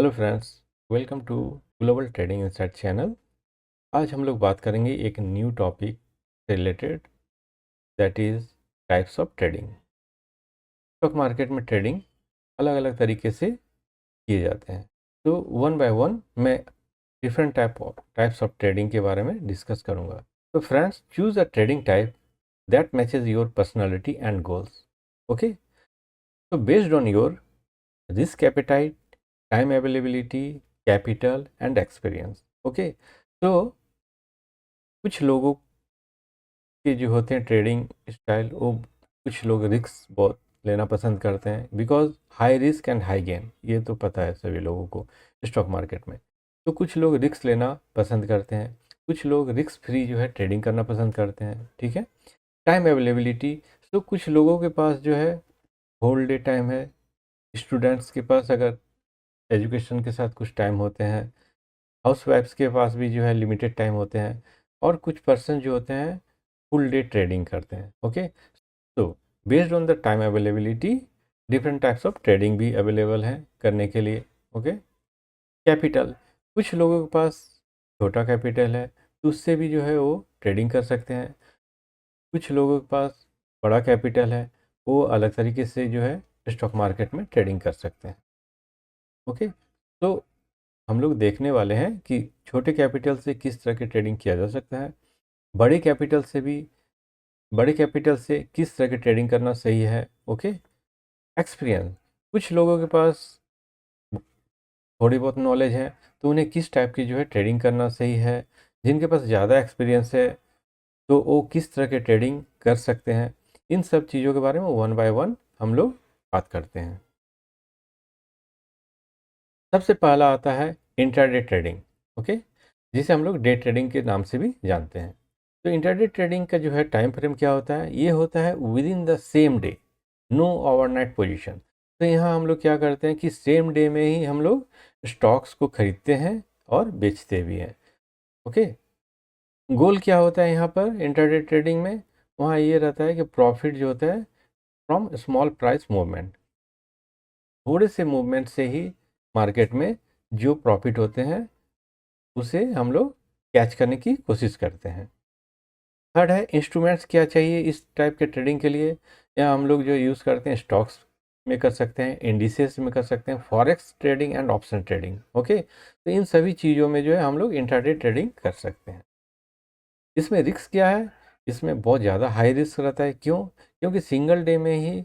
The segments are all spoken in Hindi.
Hello friends, welcome to global trading insight channel. आज हम लोग बात करेंगे एक न्यू टॉपिक से related, that is types of trading. Stock market में ट्रेडिंग अलग अलग तरीके से किए जाते हैं, तो वन बाय वन मैं डिफरेंट टाइप्स ऑफ ट्रेडिंग के बारे में डिस्कस करूंगा। तो friends, choose a trading type that matches your personality and goals. Okay, तो based on your risk appetite, time availability, capital and experience. Okay, तो कुछ लोगों के जो होते हैं ट्रेडिंग स्टाइल, वो कुछ लोग रिस्क बहुत लेना पसंद करते हैं, because high risk and high gain, ये तो पता है सभी लोगों को स्टॉक मार्केट में। तो कुछ लोग रिस्क लेना पसंद करते हैं, कुछ लोग रिस्क फ्री जो है ट्रेडिंग करना पसंद करते हैं। ठीक है, टाइम अवेलेबिलिटी, तो कुछ लोगों के पास जो है होल डे टाइम है। स्टूडेंट्स के पास अगर एजुकेशन के साथ कुछ टाइम होते हैं, हाउस वाइफ्स के पास भी जो है लिमिटेड टाइम होते हैं, और कुछ पर्सन जो होते हैं फुल डे ट्रेडिंग करते हैं। ओके, तो based on the time availability different types of trading भी अवेलेबल हैं करने के लिए। ओके, कैपिटल, कुछ लोगों के पास छोटा कैपिटल है, तो उससे भी जो है वो ट्रेडिंग कर सकते हैं। कुछ लोगों के पास बड़ा कैपिटल है, वो अलग तरीके से जो है स्टॉक मार्केट में ट्रेडिंग कर सकते हैं। ओके, तो हम लोग देखने वाले हैं कि छोटे कैपिटल से किस तरह की ट्रेडिंग किया जा सकता है, बड़े कैपिटल से भी, बड़े कैपिटल से किस तरह की ट्रेडिंग करना सही है। ओके, एक्सपीरियंस, कुछ लोगों के पास थोड़ी बहुत नॉलेज है, तो उन्हें किस टाइप की जो है ट्रेडिंग करना सही है। जिनके पास ज़्यादा एक्सपीरियंस है, तो वो किस तरह के ट्रेडिंग कर सकते हैं। इन सब चीज़ों के बारे में वन बाय वन हम लोग बात करते हैं। सबसे पहला आता है इंट्राडे ट्रेडिंग। ओके, जिसे हम लोग डे ट्रेडिंग के नाम से भी जानते हैं। तो इंट्राडे ट्रेडिंग का जो है टाइम फ्रेम क्या होता है, ये होता है within the same day, no overnight position. तो यहाँ हम लोग क्या करते हैं कि सेम डे में ही हम लोग स्टॉक्स को खरीदते हैं और बेचते भी हैं। ओके, गोल क्या होता है यहाँ पर इंट्राडे ट्रेडिंग में, वहाँ ये रहता है कि प्रॉफिट जो होता है फ्रॉम स्मॉल प्राइस मूवमेंट, थोड़े से मूवमेंट से ही मार्केट में जो प्रॉफिट होते हैं उसे हम लोग कैच करने की कोशिश करते हैं। थर्ड है इंस्ट्रूमेंट्स, क्या चाहिए इस टाइप के ट्रेडिंग के लिए। यहाँ हम लोग जो यूज़ करते हैं स्टॉक्स में कर सकते हैं, इंडिसेस में कर सकते हैं, forex trading and option trading. Okay, तो इन सभी चीज़ों में जो है हम लोग इंट्राडे ट्रेडिंग कर सकते हैं। इसमें रिस्क क्या है, इसमें बहुत ज़्यादा हाई रिस्क रहता है। क्यों? क्योंकि सिंगल डे में ही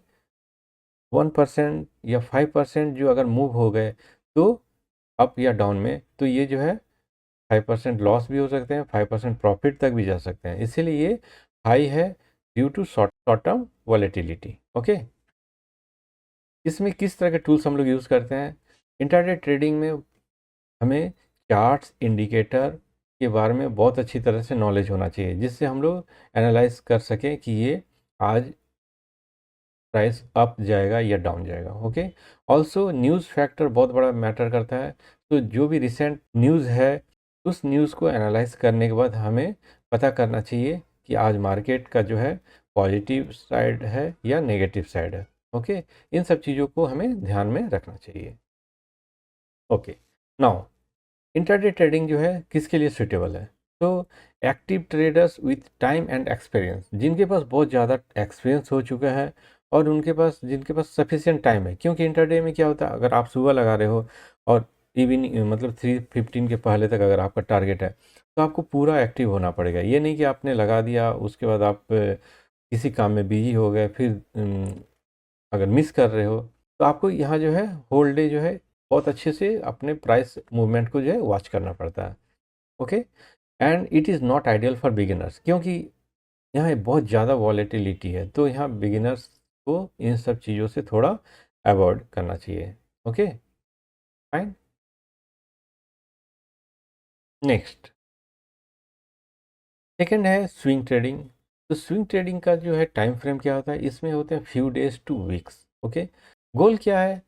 1% या 5% जो अगर मूव हो गए, तो अप या डाउन में, तो ये जो है 5% लॉस भी हो सकते हैं, 5% प्रॉफिट तक भी जा सकते हैं। इसीलिए ये हाई है due to short term volatility. Okay, इसमें किस तरह के टूल्स हम लोग यूज़ करते हैं इंट्राडे ट्रेडिंग में, हमें चार्ट्स, इंडिकेटर के बारे में बहुत अच्छी तरह से नॉलेज होना चाहिए, जिससे हम लोग एनालाइज कर सकें कि ये आज प्राइस अप जाएगा या डाउन जाएगा। ओके, ऑल्सो न्यूज़ फैक्टर बहुत बड़ा मैटर करता है। तो जो भी रिसेंट न्यूज़ है, उस न्यूज़ को एनालाइज करने के बाद हमें पता करना चाहिए कि आज मार्केट का जो है पॉजिटिव साइड है या नेगेटिव साइड है। ओके, इन सब चीज़ों को हमें ध्यान में रखना चाहिए। ओके, नाउ इंट्राडे ट्रेडिंग जो है किसके लिए सूटेबल है, तो active traders with time and experience, जिनके पास बहुत ज़्यादा एक्सपीरियंस हो चुका है और उनके पास, जिनके पास सफिशिएंट टाइम है। क्योंकि इंट्राडे में क्या होता है, अगर आप सुबह लगा रहे हो और इवनिंग मतलब 3:15 के पहले तक अगर आपका टारगेट है, तो आपको पूरा एक्टिव होना पड़ेगा। ये नहीं कि आपने लगा दिया, उसके बाद आप किसी काम में बिजी हो गए, फिर अगर मिस कर रहे हो, तो आपको यहाँ जो है होल डे जो है बहुत अच्छे से अपने प्राइस मूवमेंट को जो है वॉच करना पड़ता है। Okay, and it is not ideal for beginners, क्योंकि यहाँ बहुत ज़्यादा वॉलेटिलिटी है, तो यहाँ बिगिनर्स को इन सब चीज़ों से थोड़ा अवॉइड करना चाहिए। Okay, fine. नेक्स्ट, सेकेंड है स्विंग ट्रेडिंग। तो स्विंग ट्रेडिंग का जो है टाइम फ्रेम क्या होता है, इसमें होते हैं few days to weeks. Okay, goal क्या है,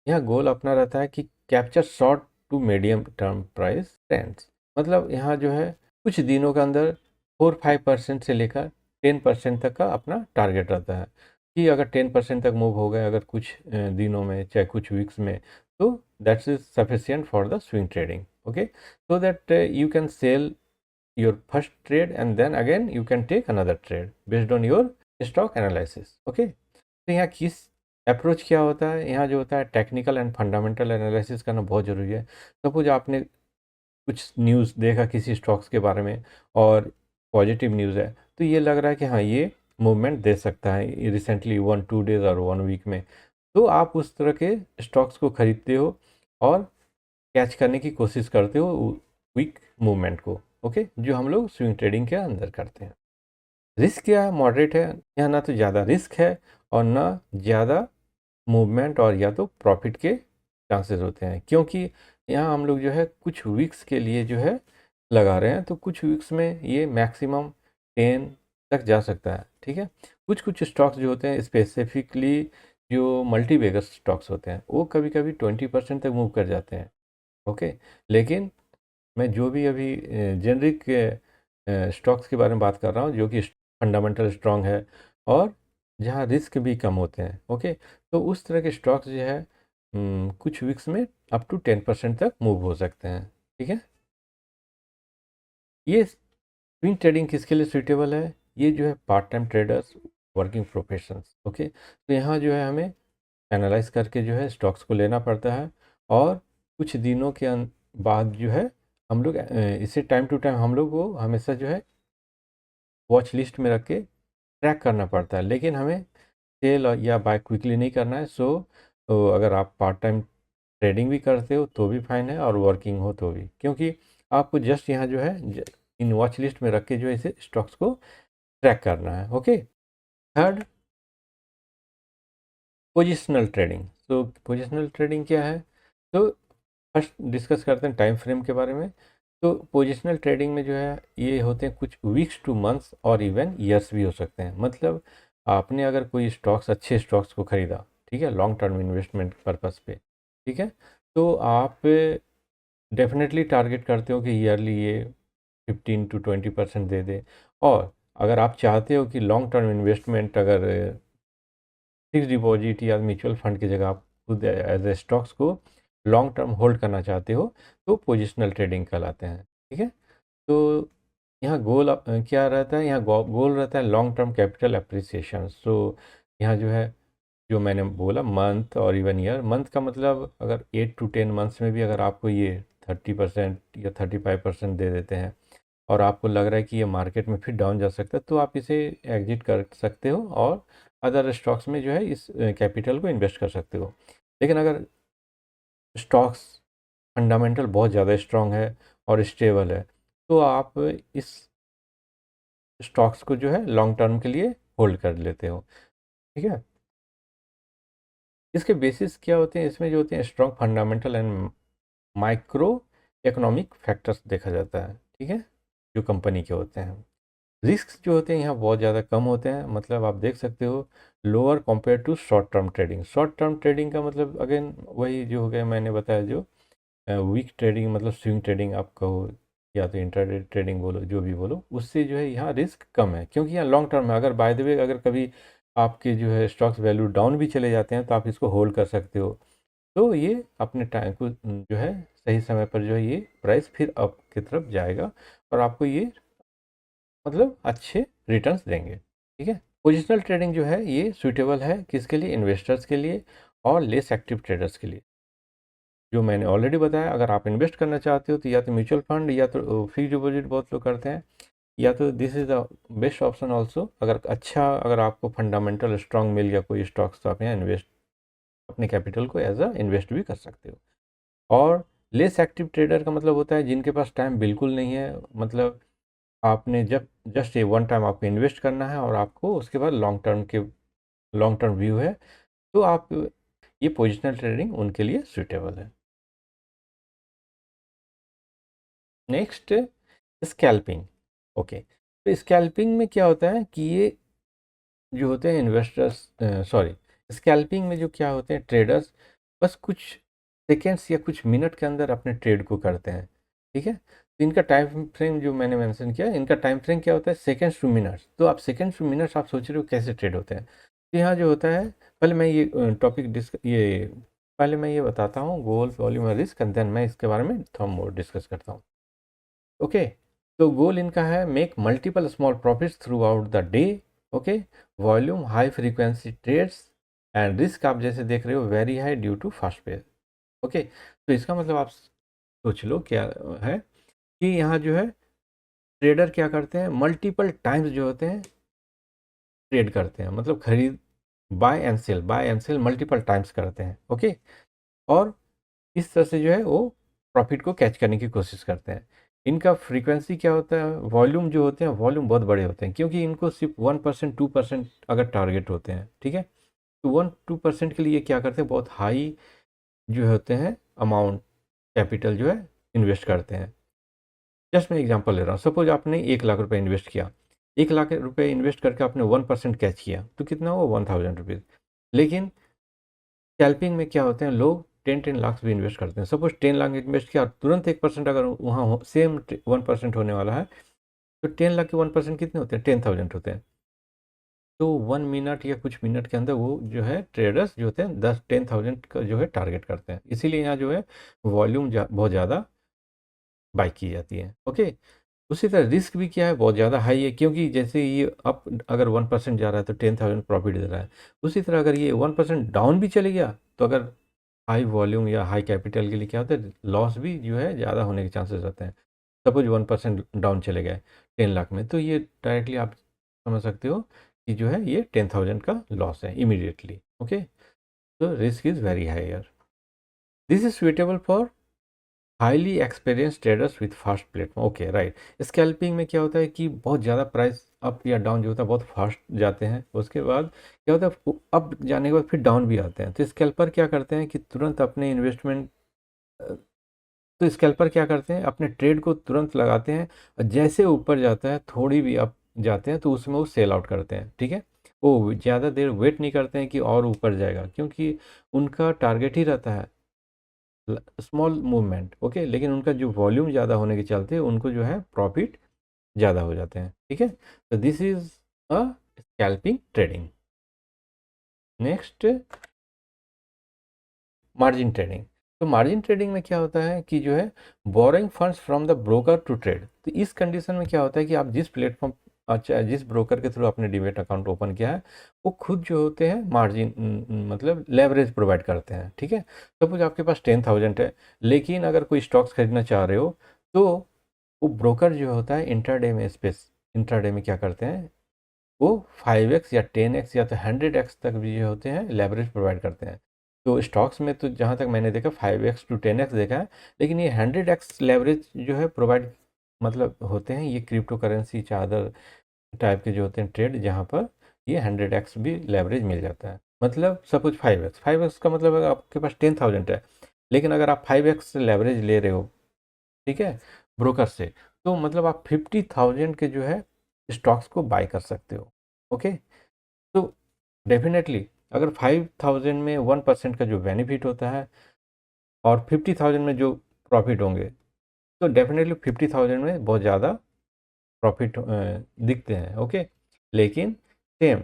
यह गोल अपना रहता है कि capture short to medium term price trends. मतलब यहाँ जो है कुछ दिनों के अंदर 4-5% से लेकर 10% तक का अपना टारगेट रहता है, कि अगर 10% तक मूव हो गए अगर कुछ दिनों में, चाहे कुछ वीक्स में, So that is sufficient for the swing trading. Okay, so that you can sell your first trade and then again you can take another trade based on your stock analysis. Okay, तो यहाँ किस अप्रोच क्या होता है, यहाँ जो होता है टेक्निकल एंड फंडामेंटल एनालिसिस करना बहुत ज़रूरी है। सपोज आपने कुछ न्यूज़ देखा किसी स्टॉक्स के बारे में और पॉजिटिव न्यूज़ है, तो ये लग रहा है कि हाँ ये मूवमेंट दे सकता है रिसेंटली 1-2 डेज और 1 वीक में, तो आप उस तरह के स्टॉक्स को खरीदते हो और कैच करने की कोशिश करते हो वीक मूवमेंट को। ओके, जो हम लोग स्विंग ट्रेडिंग के अंदर करते हैं। रिस्क क्या है, मॉडरेट है, यहाँ ना तो ज़्यादा रिस्क है और ना ज़्यादा मूवमेंट और या तो प्रॉफिट के चांसेस होते हैं, क्योंकि यहाँ हम लोग जो है कुछ वीक्स के लिए जो है लगा रहे हैं, तो कुछ वीक्स में ये मैक्सिमम 10 तक जा सकता है। ठीक है, कुछ कुछ स्टॉक्स जो होते हैं स्पेसिफिकली जो मल्टी बैगर स्टॉक्स होते हैं वो कभी कभी 20% तक मूव कर जाते हैं। ओके, लेकिन मैं जो भी अभी जेनरिक स्टॉक्स के बारे में बात कर रहा हूँ जो कि फंडामेंटल स्ट्रांग है और जहाँ रिस्क भी कम होते हैं। ओके, तो उस तरह के स्टॉक्स जो है कुछ वीक्स में अप टू 10% तक मूव हो सकते हैं। ठीक है, ये स्विंग ट्रेडिंग किसके लिए सूटेबल है, ये जो है part time traders, working professions. Okay, तो यहाँ जो है हमें एनालाइज करके जो है स्टॉक्स को लेना पड़ता है और कुछ दिनों के बाद जो है हम लोग इसे टाइम टू टाइम हम लोग को हमेशा जो है वॉच लिस्ट में रख के ट्रैक करना पड़ता है, लेकिन हमें सेल या बाय क्विकली नहीं करना है। सो अगर आप पार्ट टाइम ट्रेडिंग भी करते हो तो भी फाइन है और वर्किंग हो तो भी, क्योंकि आपको जस्ट यहाँ जो है इन वॉच लिस्ट में रख के जो है इसे स्टॉक्स को ट्रैक करना है। Okay, third, positional trading. तो पोजिशनल ट्रेडिंग क्या है, तो फर्स्ट डिस्कस करते हैं टाइम फ्रेम के बारे में। तो पोजिशनल ट्रेडिंग में जो है ये होते हैं कुछ वीक्स टू मंथ्स और इवन ईयर्स भी हो सकते हैं। मतलब आपने अगर कोई स्टॉक्स अच्छे स्टॉक्स को ख़रीदा, ठीक है, लॉन्ग टर्म इन्वेस्टमेंट पर्पस पे, ठीक है, तो आप डेफिनेटली टारगेट करते हो कि ईयरली ये 15 to 20% दे दे। और अगर आप चाहते हो कि लॉन्ग टर्म इन्वेस्टमेंट अगर फिक्स डिपॉजिट या म्यूचुअल फंड की जगह आप खुद एज ए स्टॉक्स को लॉन्ग टर्म होल्ड करना चाहते हो, तो पोजिशनल ट्रेडिंग कहलाते हैं। ठीक है, तो यहाँ गोल क्या रहता है, यहाँ गोल रहता है लॉन्ग टर्म कैपिटल अप्रिसिएशन। सो यहाँ जो है जो मैंने बोला मंथ और इवन ईयर, मंथ का मतलब अगर 8 to 10 मंथ्स में भी अगर आपको ये 30% या 35% दे देते हैं और आपको लग रहा है कि ये मार्केट में फिर डाउन जा सकता है, तो आप इसे एग्जिट कर सकते हो और अदर स्टॉक्स में जो है इस कैपिटल को इन्वेस्ट कर सकते हो। लेकिन अगर स्टॉक्स फंडामेंटल बहुत ज़्यादा स्ट्रॉन्ग है और स्टेबल है, तो आप इस स्टॉक्स को जो है लॉन्ग टर्म के लिए होल्ड कर लेते हो। ठीक है, इसके बेसिस क्या होते हैं, इसमें जो होते हैं strong fundamental and micro economic factors देखा जाता है। ठीक है, जो कंपनी के होते हैं। रिस्क जो होते हैं यहाँ बहुत ज़्यादा कम होते हैं, मतलब आप देख सकते हो lower compare to short term trading. Short term trading का मतलब अगेन वही जो हो गया मैंने बताया, जो वीक ट्रेडिंग मतलब स्विंग ट्रेडिंग आप कहो या तो इंट्राडे ट्रेडिंग बोलो, जो भी बोलो, उससे जो है यहाँ रिस्क कम है, क्योंकि यहाँ लॉन्ग टर्म है। अगर बाय द वे अगर कभी आपके जो है स्टॉक्स वैल्यू डाउन भी चले जाते हैं तो आप इसको होल्ड कर सकते हो। तो ये अपने टाइम को जो है सही समय पर जो है ये प्राइस फिर अप की तरफ जाएगा और आपको ये मतलब अच्छे रिटर्न्स देंगे। ठीक है, पोजिशनल ट्रेडिंग जो है ये सूटेबल है किसके लिए, इन्वेस्टर्स के लिए और लेस एक्टिव ट्रेडर्स के लिए। जो मैंने ऑलरेडी बताया, अगर आप इन्वेस्ट करना चाहते हो तो या तो म्यूचुअल फंड या तो फिक्स डिपॉजिट बहुत लोग करते हैं, या तो this is the best option also. अगर आपको फंडामेंटल स्ट्रांग मिल गया कोई स्टॉक्स, तो आप यहाँ इन्वेस्ट अपने कैपिटल को एज अ इन्वेस्ट भी कर सकते हो। और लेस एक्टिव ट्रेडर का मतलब होता है जिनके पास टाइम बिल्कुल नहीं है, मतलब आपने जब जस्ट ये वन टाइम आपको इन्वेस्ट करना है और आपको उसके बाद लॉन्ग टर्म व्यू है, तो आप ये पोजिशनल ट्रेडिंग उनके लिए सूटेबल है। Next, scalping. ओके, तो स्कैल्पिंग में क्या होता है कि ये जो होते हैं इन्वेस्टर्स, सॉरी, स्कैल्पिंग में जो क्या होते हैं ट्रेडर्स बस कुछ सेकेंड्स या कुछ मिनट के अंदर अपने ट्रेड को करते हैं। ठीक है, तो इनका टाइम फ्रेम जो मैंने मेंशन किया, इनका टाइम फ्रेम क्या होता है, सेकेंड्स टू मिनट्स। तो आप सेकेंड्स टू मिनट्स आप सोच रहे हो कैसे ट्रेड होते हैं, तो यहाँ जो होता है, पहले मैं ये टॉपिक ये पहले मैं ये बताता हूँ गोल, वॉल्यूम और रिस्क, एंड देन मैं इसके बारे में थोड़ा मोर डिस्कस करता हूँ। ओके, तो गोल इनका है make multiple small profits throughout the day. Okay, volume high frequency trades, and risk आप जैसे देख रहे हो very high due to fast pace. Okay, तो इसका मतलब आप सोच लो क्या है कि यहाँ जो है ट्रेडर क्या करते हैं, मल्टीपल टाइम्स जो होते हैं ट्रेड करते हैं, मतलब खरीद, buy and sell multiple times करते हैं। ओके, और इस तरह से जो है वो प्रॉफिट को कैच करने की कोशिश करते हैं। इनका फ्रीक्वेंसी क्या होता है, वॉल्यूम जो होते हैं, वॉल्यूम बहुत बड़े होते हैं, क्योंकि इनको सिर्फ 1% 2% अगर टारगेट होते हैं, ठीक है, तो 1-2% के लिए क्या करते हैं, बहुत हाई जो होते हैं अमाउंट कैपिटल जो है इन्वेस्ट करते हैं। जस्ट मैं एग्जांपल ले रहा हूँ, सपोज आपने 1 लाख रुपए इन्वेस्ट किया, 1 लाख रुपए इन्वेस्ट करके आपने 1% कैच किया, तो कितना हुआ, 1000 रुपीज़। लेकिन स्कैल्पिंग में क्या होते हैं, लोग 10-10 लाख भी इन्वेस्ट करते हैं। सपोज 10 लाख इन्वेस्ट किया और तुरंत 1% अगर वहाँ सेम 1% होने वाला है, तो 10 लाख के 1% कितने होते हैं, 10,000 होते हैं। तो 1 मिनट या कुछ मिनट के अंदर वो जो है ट्रेडर्स जो होते हैं 10,000 का जो है टारगेट करते हैं, इसीलिए यहाँ जो है वॉल्यूम बहुत ज़्यादा बाई की जाती है। ओके, उसी तरह रिस्क भी क्या है, बहुत ज़्यादा हाई है, क्योंकि जैसे ये अप अगर 1% जा रहा है तो 10,000 प्रॉफिट दे रहा है। उसी तरह अगर ये 1% डाउन भी चले गया, तो अगर हाई वॉल्यूम या हाई कैपिटल के लिए क्या होता है, लॉस भी जो है ज़्यादा होने के चांसेस रहते हैं। सपोज 1% डाउन चले गए 10 लाख में, तो ये डायरेक्टली आप समझ सकते हो कि जो है ये 10,000 का लॉस है इमीडिएटली। ओके, तो risk is very higher. This is suitable for highly experience traders with fast platform. Okay, right. Scalping में क्या होता है कि बहुत ज़्यादा प्राइस अप या डाउन जो होता है बहुत फास्ट जाते हैं, उसके बाद क्या होता है अप जाने के बाद फिर डाउन भी आते हैं, तो स्कैल्पर क्या करते हैं कि तुरंत अपने इन्वेस्टमेंट, तो स्कैल्पर क्या करते हैं अपने ट्रेड को तुरंत लगाते हैं, और जैसे ऊपर जाता है थोड़ी भी अप जाते हैं तो उसमें वो सेल आउट करते हैं। ठीक है, वो ज़्यादा देर वेट नहीं करते हैं कि और ऊपर जाएगा, क्योंकि उनका टारगेट ही रहता है स्मॉल मूवमेंट। ओके, लेकिन उनका जो वॉल्यूम ज़्यादा होने के चलते उनको जो है प्रॉफिट ज़्यादा हो जाते हैं। ठीक है, तो this is a scalping trading. Next, margin trading. तो मार्जिन ट्रेडिंग में क्या होता है कि जो है borrowing funds from the broker to trade. तो इस कंडीशन में क्या होता है कि आप जिस प्लेटफॉर्म, अच्छा जिस ब्रोकर के थ्रू आपने डीमेट अकाउंट ओपन किया है, वो खुद जो होते हैं मार्जिन मतलब लेवरेज प्रोवाइड करते हैं। ठीक है, सपोज आपके पास 10,000 है, लेकिन अगर कोई स्टॉक्स खरीदना चाह रहे हो, तो वो ब्रोकर जो होता है इंट्राडे में, स्पेस इंट्राडे में क्या करते हैं, वो 5x या 10x या तो 100x तक भी जो होते हैं लेवरेज प्रोवाइड करते हैं। तो स्टॉक्स में तो जहाँ तक मैंने देखा 5x to 10x देखा है, लेकिन ये 100x लेवरेज जो है प्रोवाइड मतलब होते हैं ये क्रिप्टो करेंसी चादर टाइप के जो होते हैं ट्रेड, जहाँ पर ये 100x भी लेवरेज मिल जाता है। मतलब सपोज 5x का मतलब अगर आपके पास 10,000 है, लेकिन अगर आप 5x लेवरेज ले रहे हो, ठीक है, ब्रोकर से, तो मतलब आप 50,000 के जो है स्टॉक्स को बाय कर सकते हो। ओके, तो डेफिनेटली अगर 5,000 में 1% का जो बेनिफिट होता है और 50,000 में जो प्रॉफिट होंगे, तो डेफिनेटली 50,000 में बहुत ज़्यादा प्रॉफिट दिखते हैं। ओके, लेकिन सेम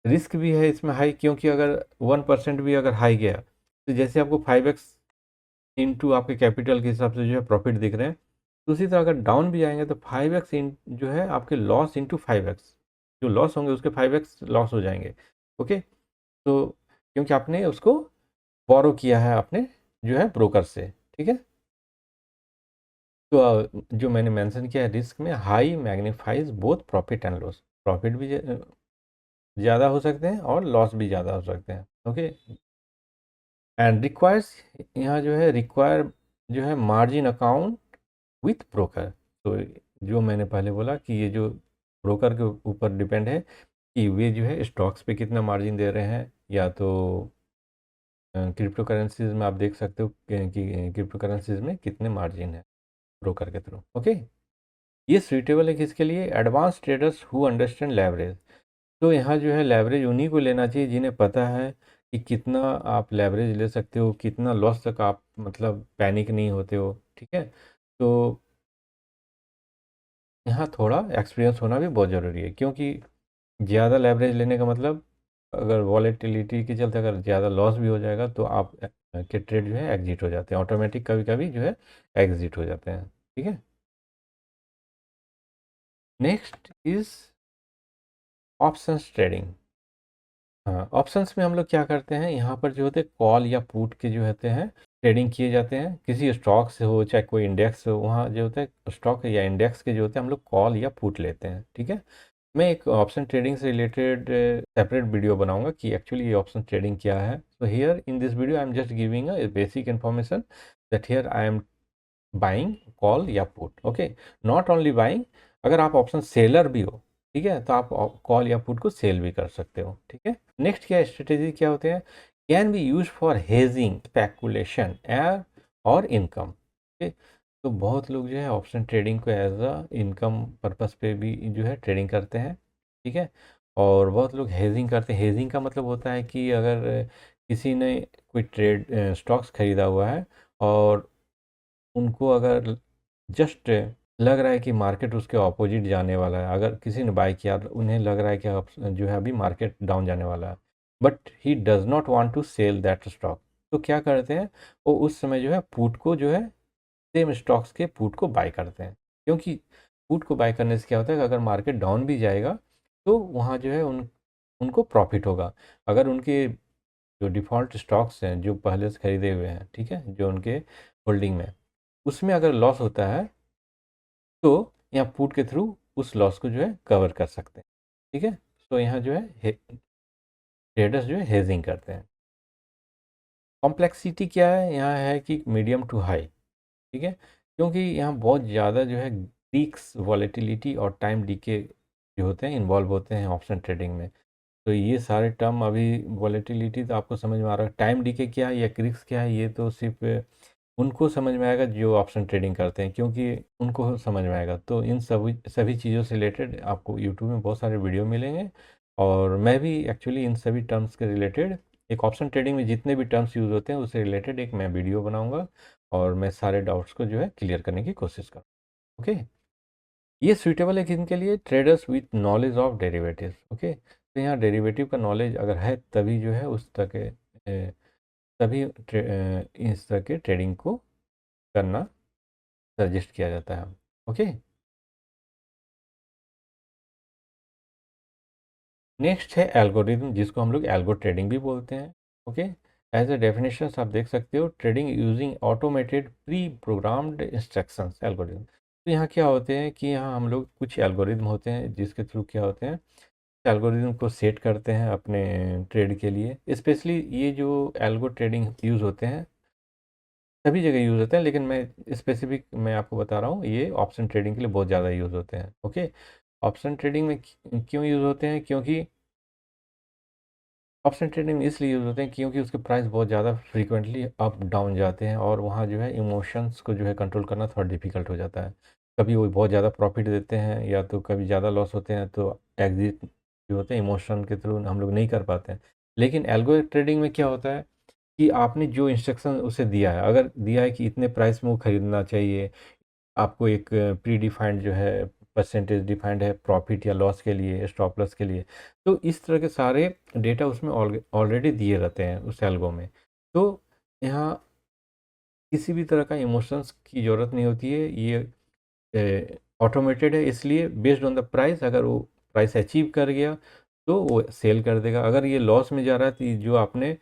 रिस्क भी है इसमें हाई, क्योंकि अगर 1% भी अगर हाई गया, तो जैसे आपको 5x इंटू आपके कैपिटल के हिसाब से जो है प्रॉफिट दिख रहे हैं, तो उसी तरह अगर डाउन भी जाएंगे तो 5x जो है आपके लॉस इंटू 5x, जो लॉस होंगे उसके 5x लॉस हो जाएंगे। ओके, तो क्योंकि आपने उसको बोरो किया है आपने जो है ब्रोकर से। ठीक है, तो जो मैंने मेंशन किया है रिस्क में, high magnifies both profit and loss, profit भी ज़्यादा हो सकते हैं और लॉस भी ज़्यादा हो सकते हैं। ओके, एंड रिक्वायर्स, यहाँ जो है रिक्वायर जो है मार्जिन अकाउंट विथ ब्रोकर। तो जो मैंने पहले बोला कि ये जो ब्रोकर के ऊपर डिपेंड है कि वे जो है स्टॉक्स पे कितना मार्जिन दे रहे हैं, या तो क्रिप्टो करेंसीज में आप देख सकते हो कि क्रिप्टो करेंसीज में कितने मार्जिन है ब्रोकर के थ्रू। ओके, ये सूटेबल है किसके लिए, advance traders who understand leverage. तो यहाँ जो है लेवरेज उन्हीं को लेना चाहिए जिन्हें पता है कि कितना आप लेवरेज ले सकते हो, कितना लॉस तक आप मतलब पैनिक नहीं होते हो। ठीक है, तो यहाँ थोड़ा एक्सपीरियंस होना भी बहुत ज़रूरी है, क्योंकि ज़्यादा लेवरेज लेने का मतलब अगर वॉलेटिलिटी के चलते अगर ज़्यादा लॉस भी हो जाएगा तो आप के ट्रेड जो है एग्जिट हो जाते हैं, ऑटोमेटिक कभी कभी जो है एग्जिट हो जाते हैं। ठीक है। Next is options trading. हाँ, ऑप्शंस में हम लोग क्या करते हैं, यहाँ पर जो होते हैं कॉल या पुट के जो होते हैं ट्रेडिंग किए जाते हैं, किसी स्टॉक से हो चाहे कोई इंडेक्स हो, वहाँ जो होता है स्टॉक या इंडेक्स के जो होते हैं हम लोग कॉल या पुट लेते हैं। ठीक है। मैं एक ऑप्शन ट्रेडिंग से रिलेटेड सेपरेट वीडियो बनाऊंगा कि एक्चुअली ये ऑप्शन ट्रेडिंग क्या है। So here in this video I am just giving a basic information that here I am buying call या put. Okay, not only buying, अगर आप ऑप्शन सेलर भी हो, ठीक है, तो आप कॉल या पुट को सेल भी कर सकते हो। ठीक है। नेक्स्ट क्या स्ट्रेटेजी क्या होते हैं, can be use for hedging speculation और इनकम। ठीक। तो बहुत लोग जो है ऑप्शन ट्रेडिंग को एज अ इनकम पर्पस पे भी जो है ट्रेडिंग करते हैं। ठीक है। और बहुत लोग हेजिंग करते हैं। हेजिंग का मतलब होता है कि अगर किसी ने कोई ट्रेड स्टॉक्स खरीदा हुआ है और उनको अगर जस्ट लग रहा है कि मार्केट उसके ऑपोजिट जाने वाला है, अगर किसी ने बाय किया तो उन्हें लग रहा है कि अब जो है अभी मार्केट डाउन जाने वाला है, but he does not want to sell that stock, तो क्या करते हैं, वो उस समय जो है पुट को जो है सेम स्टॉक्स के पुट को बाय करते हैं। क्योंकि पुट को बाय करने से क्या होता है कि अगर मार्केट डाउन भी जाएगा तो वहाँ जो है उनको प्रॉफिट होगा। अगर उनके जो डिफ़ॉल्ट स्टॉक्स हैं जो पहले से खरीदे हुए हैं, ठीक है, जो उनके होल्डिंग में, उसमें अगर लॉस होता है तो यहाँ पुट के थ्रू उस लॉस को जो है कवर कर सकते हैं। ठीक है। तो यहाँ जो है ट्रेडर्स जो है हेजिंग करते हैं। कॉम्प्लेक्सिटी क्या है, यहाँ है कि मीडियम टू हाई। ठीक है। क्योंकि यहाँ बहुत ज़्यादा जो है पीक्स वॉलेटिलिटी और टाइम डीके जो होते हैं इन्वॉल्व होते हैं ऑप्शन ट्रेडिंग में। तो ये सारे टर्म अभी, वॉलेटिलिटी तो आपको समझ में आ रहा है, टाइम डीके क्या है या क्रिक्स क्या है ये तो सिर्फ उनको समझ में आएगा जो ऑप्शन ट्रेडिंग करते हैं, क्योंकि उनको समझ में आएगा। तो इन सभी सभी चीज़ों से रिलेटेड आपको यूट्यूब में बहुत सारे वीडियो मिलेंगे, और मैं भी एक्चुअली इन सभी टर्म्स के रिलेटेड, एक ऑप्शन ट्रेडिंग में जितने भी टर्म्स यूज़ होते हैं उससे रिलेटेड एक मैं वीडियो बनाऊंगा, और मैं सारे डाउट्स को जो है क्लियर करने की कोशिश करूँ। ओके। ये सूटेबल है किन के लिए, traders with knowledge of derivative. Okay, तो यहाँ डेरिवेटिव का नॉलेज अगर है तभी जो है उस तरह के तभी इस तरह के ट्रेडिंग को करना सजेस्ट किया जाता है। ओके। नेक्स्ट है एल्गोरिदम, जिसको हम लोग एल्गो ट्रेडिंग भी बोलते हैं। ओके। एज ए डेफिनेशन आप देख सकते हो, trading using automated pre programmed instructions algorithm. तो यहाँ क्या होते हैं कि यहाँ हम लोग कुछ एल्गोरिदम होते हैं जिसके थ्रू क्या होते हैं, एल्गोरिदम को सेट करते हैं अपने ट्रेड के लिए। स्पेशली ये जो एल्गो ट्रेडिंग यूज़ होते हैं सभी जगह यूज़ होते हैं, लेकिन मैं स्पेसिफिक मैं आपको बता रहा हूँ, ये ऑप्शन ट्रेडिंग के लिए बहुत ज़्यादा यूज़ होते हैं। ओके। ऑप्शन ट्रेडिंग में क्यों यूज़ होते हैं, क्योंकि ऑप्शन ट्रेडिंग में इसलिए यूज़ होते हैं क्योंकि उसके प्राइस बहुत ज़्यादा फ्रीक्वेंटली अप डाउन जाते हैं, और वहाँ जो है इमोशंस को जो है कंट्रोल करना थोड़ा डिफिकल्ट हो जाता है। कभी वो बहुत ज़्यादा प्रॉफिट देते हैं या तो कभी ज़्यादा लॉस होते हैं, तो एग्जिट जो होते हैं इमोशन के थ्रू हम लोग नहीं कर पाते हैं। लेकिन एल्गो ट्रेडिंग में क्या होता है कि आपने जो इंस्ट्रक्शन उसे दिया है, अगर दिया है कि इतने प्राइस में वो खरीदना चाहिए, आपको एक प्री डिफाइंड जो है परसेंटेज डिफाइंड है प्रॉफिट या लॉस के लिए, स्टॉप लॉस के लिए, तो इस तरह के सारे डेटा उसमें ऑलरेडी दिए रहते हैं उस एल्गो में। तो यहाँ किसी भी तरह का इमोशंस की ज़रूरत नहीं होती है, ये ऑटोमेटेड है, इसलिए बेस्ड ऑन द प्राइस, अगर वो प्राइस अचीव कर गया तो वो सेल कर देगा। अगर ये लॉस में जा रहा है तो जो आपने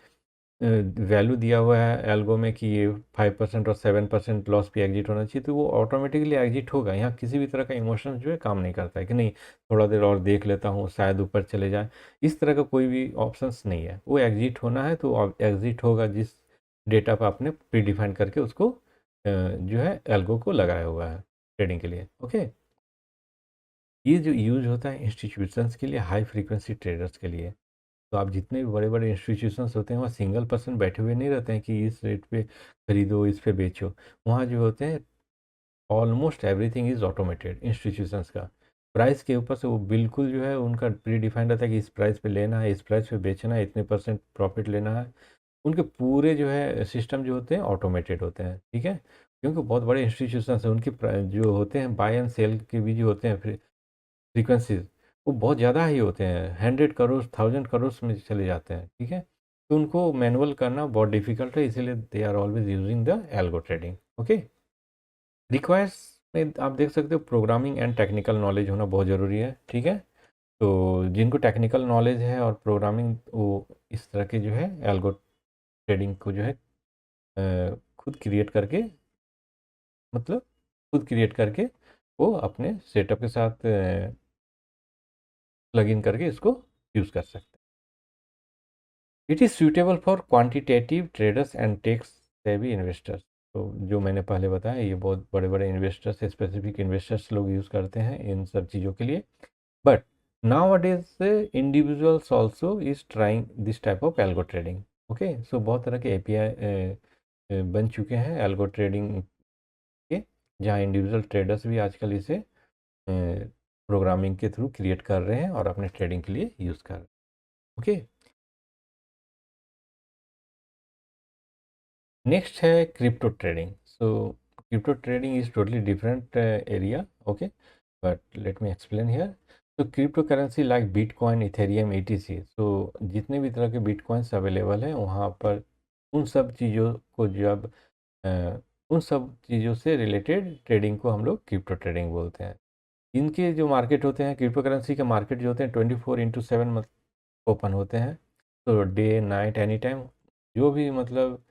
वैल्यू दिया हुआ है एल्गो में कि ये 5% और 7% लॉस पे एग्जिट होना चाहिए, तो वो ऑटोमेटिकली एग्जिट होगा। यहाँ किसी भी तरह का इमोशन जो है काम नहीं करता है कि नहीं थोड़ा देर और देख लेता हूँ शायद ऊपर चले जाए, इस तरह का कोई भी ऑप्शंस नहीं है। वो एग्जिट होना है तो एग्जिट होगा जिस डेटा पर आपने प्री डिफाइन करके उसको जो है एल्गो को लगाया हुआ है ट्रेडिंग के लिए। ओके। ये जो यूज होता है इंस्टीट्यूशंस के लिए, हाई फ्रीक्वेंसी ट्रेडर्स के लिए। तो आप जितने भी बड़े बड़े इंस्टीट्यूशंस होते हैं वहाँ सिंगल पर्सन बैठे हुए नहीं रहते हैं कि इस रेट पे खरीदो इस पे बेचो। वहाँ जो होते हैं almost everything is automated institutions का। प्राइस के ऊपर से वो बिल्कुल जो है उनका प्री डिफाइंड रहता है कि इस प्राइस पे लेना है, इस प्राइस पे बेचना है, इतने परसेंट प्रॉफिट लेना है। उनके पूरे जो है सिस्टम जो होते हैं ऑटोमेटेड होते हैं। ठीक है। क्योंकि बहुत बड़े इंस्टीट्यूशंस हैं, उनकी जो होते हैं बाय एंड सेल के भी जो होते हैं फ्रीक्वेंसीज, वो बहुत ज़्यादा ही होते हैं, 100 करोड़ 1000 करोड़ में चले जाते हैं, ठीक है। तो उनको मैनुअल करना बहुत डिफिकल्ट है, इसीलिए they are always using the algo trading. Okay, requires में आप देख सकते हो प्रोग्रामिंग एंड टेक्निकल नॉलेज होना बहुत ज़रूरी है, ठीक है। तो जिनको टेक्निकल नॉलेज है और प्रोग्रामिंग, वो इस तरह के जो है एल्गो ट्रेडिंग को जो है खुद क्रिएट करके, मतलब खुद क्रिएट करके वो अपने सेटअप के साथ प्लग इन करके इसको यूज़ कर सकते हैं। It is suitable for quantitative traders and tech savvy investors. तो जो मैंने पहले बताया, ये बहुत बड़े बड़े इन्वेस्टर्स, स्पेसिफिक इन्वेस्टर्स लोग यूज़ करते हैं इन सब चीज़ों के लिए। But nowadays individuals also is trying this type of algo trading। Okay, so बहुत तरह के एपीआई बन चुके हैं एल्गो ट्रेडिंग के, जहाँ इंडिविजुअल ट्रेडर्स भी आजकल इसे प्रोग्रामिंग के थ्रू क्रिएट कर रहे हैं और अपने ट्रेडिंग के लिए यूज़ कर रहे हैं। ओके, नेक्स्ट है crypto trading. So crypto trading is totally different area. Okay, but let me explain here. तो crypto currency like bitcoin, ethereum, ETC, so जितने भी तरह के बिटकॉइंस अवेलेबल हैं वहाँ पर उन सब चीज़ों को जब उन सब चीज़ों से रिलेटेड ट्रेडिंग को हम लोग क्रिप्टो ट्रेडिंग बोलते हैं। इनके जो मार्केट होते हैं, क्रिप्टो करेंसी के मार्केट जो होते हैं 24/7 ओपन होते हैं। तो डे नाइट एनी टाइम, जो भी मतलब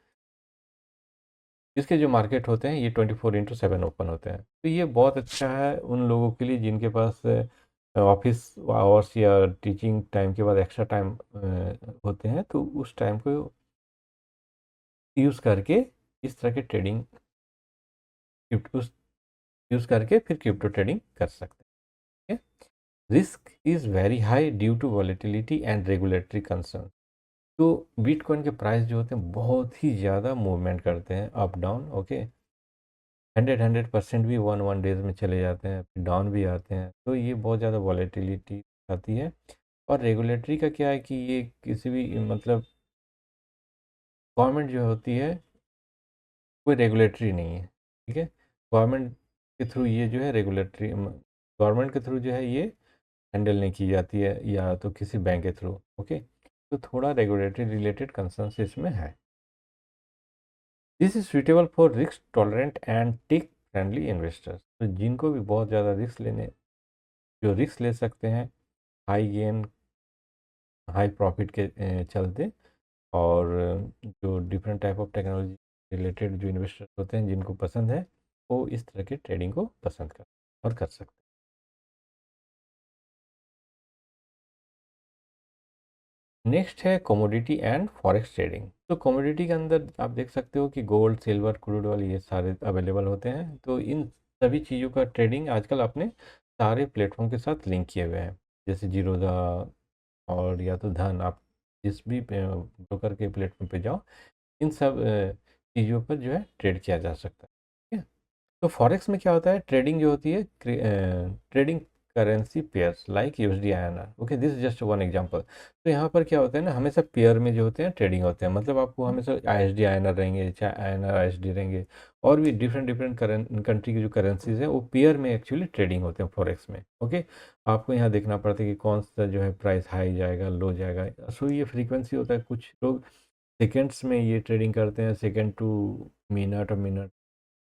इसके जो मार्केट होते हैं ये 24/7 ओपन होते हैं। तो ये बहुत अच्छा है उन लोगों के लिए जिनके पास ऑफिस आवर्स या टीचिंग टाइम के बाद एक्स्ट्रा टाइम होते हैं, तो उस टाइम को यूज़ करके इस तरह के ट्रेडिंग उस यूज़ करके फिर क्रिप्टो ट्रेडिंग कर सकते हैं। Risk is very high due to volatility and regulatory concern. तो बिटकॉइन के प्राइस जो होते हैं बहुत ही ज़्यादा मूवमेंट करते हैं अप डाउन। ओके, 100% भी वन डेज में चले जाते हैं, फिर डाउन भी आते हैं, तो ये बहुत ज़्यादा वॉलेटिलिटी आती है। और रेगुलेटरी का क्या है कि ये किसी भी मतलब गवर्नमेंट जो होती है कोई रेगुलेटरी नहीं है, ठीक है। गवर्नमेंट के थ्रू ये जो है रेगुलेटरी, गवर्नमेंट के थ्रू जो है ये हैंडल नहीं की जाती है, या तो किसी बैंक के थ्रू। ओके, तो थोड़ा रेगुलेटरी रिलेटेड कंसर्न्स इसमें है। This is suitable for risk tolerant and tech friendly investors. तो जिनको भी बहुत ज़्यादा रिस्क लेने, जो रिस्क ले सकते हैं हाई गेन हाई प्रॉफिट के चलते, और जो different type of technology related जो इन्वेस्टर्स होते हैं जिनको पसंद है, वो इस तरह के ट्रेडिंग को पसंद कर और कर सकते हैं। नेक्स्ट है कमोडिटी एंड फॉरेक्स ट्रेडिंग। तो कमोडिटी के अंदर आप देख सकते हो कि गोल्ड, सिल्वर, क्रूड ऑयल ये सारे अवेलेबल होते हैं। तो इन सभी चीज़ों का ट्रेडिंग आजकल अपने सारे प्लेटफॉर्म के साथ लिंक किए हुए हैं, जैसे जीरोधा और या तो धन। आप जिस भी ब्रोकर के प्लेटफॉर्म पे जाओ, इन सब चीज़ों पर जो है ट्रेड किया जा सकता है, ठीक है। तो फॉरेक्स में क्या होता है, ट्रेडिंग जो होती है, trading currency pairs like USD INR. Okay, this is just one example. तो यहाँ पर क्या होता है ना, हमेशा पेयर में जो होते हैं ट्रेडिंग होते हैं, मतलब आपको हमेशा आईएसडी आईएनआर रहेंगे, चाहे आईएनआर आईएसडी रहेंगे, और भी डिफरेंट डिफरेंट कंट्री की जो करेंसीज हैं वो पेयर में एक्चुअली ट्रेडिंग होते हैं फॉरेक्स में। ओके, आपको यहाँ देखना पड़ता है कि कौन सा जो है प्राइस हाई जाएगा, लो जाएगा। सो ये फ्रीक्वेंसी होता है। कुछ लोग सेकेंड्स में ये ट्रेडिंग करते हैं, सेकेंड टू मिनट और मिनट,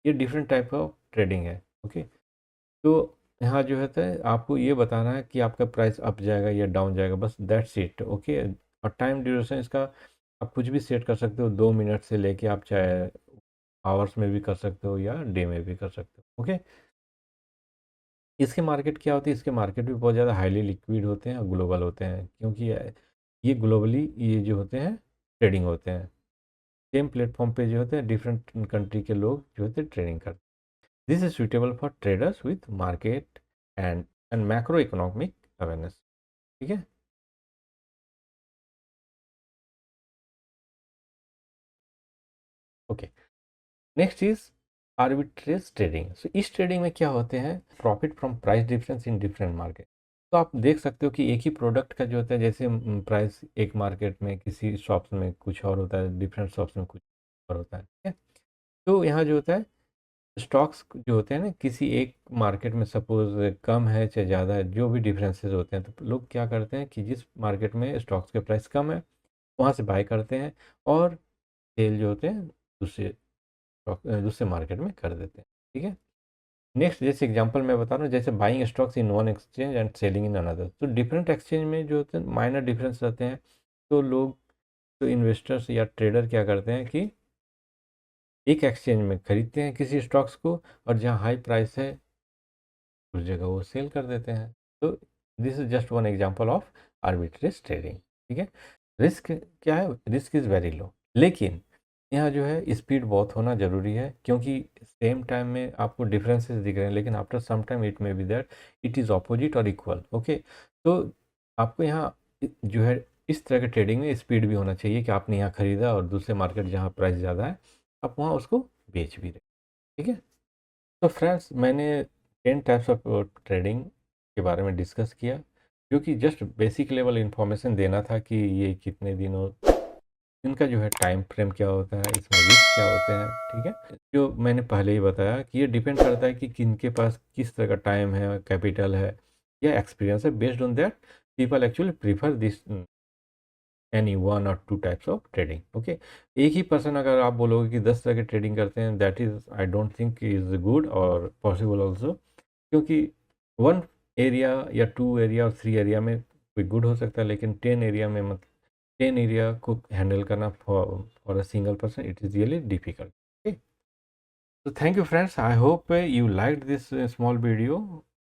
ये डिफरेंट टाइप ऑफ ट्रेडिंग है। ओके, तो यहाँ जो है आपको ये बताना है कि आपका प्राइस अप जाएगा या डाउन जाएगा, बस दैट्स इट। ओके, और टाइम ड्यूरेशन इसका आप कुछ भी सेट कर सकते हो, 2 मिनट से लेके आप चाहे आवर्स में भी कर सकते हो या डे में भी कर सकते हो। ओके, इसके मार्केट क्या होती है, इसके मार्केट भी बहुत ज़्यादा हाईली लिक्विड होते हैं और ग्लोबल होते हैं, क्योंकि ये ग्लोबली ये जो होते हैं ट्रेडिंग होते हैं। सेम प्लेटफॉर्म पे जो होते हैं डिफरेंट कंट्री के लोग जो होते हैं ट्रेडिंग करते हैं। This is suitable for traders with market and macroeconomic awareness। ठीक है, okay. Next is arbitrage trading. So इस ट्रेडिंग में क्या होते हैं, profit from price difference in different market. तो आप देख सकते हो कि एक ही प्रोडक्ट का जो होता है, जैसे प्राइस एक मार्केट में किसी शॉप्स में कुछ और होता है, डिफरेंट शॉप्स में कुछ और होता है, ठीक है। तो यहाँ जो होता है स्टॉक्स जो होते हैं ना, किसी एक मार्केट में सपोज कम है चाहे ज़्यादा है, जो भी डिफरेंसेस होते हैं, तो लोग क्या करते हैं कि जिस मार्केट में स्टॉक्स के प्राइस कम है वहाँ से बाय करते हैं, और सेल जो होते हैं दूसरे मार्केट में कर देते हैं। ठीक है। नेक्स्ट जैसे एग्जांपल मैं बता रहा हूँ, जैसे buying stocks in one exchange and selling in another. तो डिफरेंट एक्सचेंज में जो होते हैं माइनर डिफरेंस रहते हैं। तो लोग, तो इन्वेस्टर्स या ट्रेडर क्या करते हैं कि एक एक्सचेंज में खरीदते हैं किसी स्टॉक्स को, और जहाँ हाई प्राइस है उस जगह वो सेल कर देते हैं। तो this is just one example of arbitrage trading. ठीक है। रिस्क क्या है? रिस्क इज़ वेरी लो, लेकिन यहाँ जो है स्पीड बहुत होना ज़रूरी है, क्योंकि सेम टाइम में आपको डिफरेंसेस दिख रहे हैं, लेकिन after some time it may be that it is opposite और इक्वल। ओके। तो आपको यहाँ जो है इस तरह के ट्रेडिंग में स्पीड भी होना चाहिए कि आपने यहाँ ख़रीदा और दूसरे मार्केट जहाँ प्राइस ज़्यादा है आप वहाँ उसको बेच भी रहे। ठीक है। तो फ्रेंड्स, मैंने 10 टाइप्स ऑफ ट्रेडिंग के बारे में डिस्कस किया, जो कि जस्ट बेसिक लेवल इंफॉर्मेशन देना था कि ये कितने दिनों, इनका जो है टाइम फ्रेम क्या होता है, इसमें रिस्क क्या होते हैं। ठीक है। जो मैंने पहले ही बताया कि ये डिपेंड करता है कि किनके पास किस तरह का टाइम है, कैपिटल है या एक्सपीरियंस है। Based on that people actually prefer this any one और two types of trading. Okay. एक ही पर्सन अगर आप बोलोगे कि 10 तरह के ट्रेडिंग करते हैं, that is I don't think is good और पॉसिबल ऑल्सो, क्योंकि वन एरिया या टू एरिया और थ्री एरिया में कोई गुड हो सकता है, लेकिन 10 एरिया में, मतलब 10 एरिया को हैंडल करना for a single person it is really difficult. Okay. So thank you friends, I hope you liked this small video.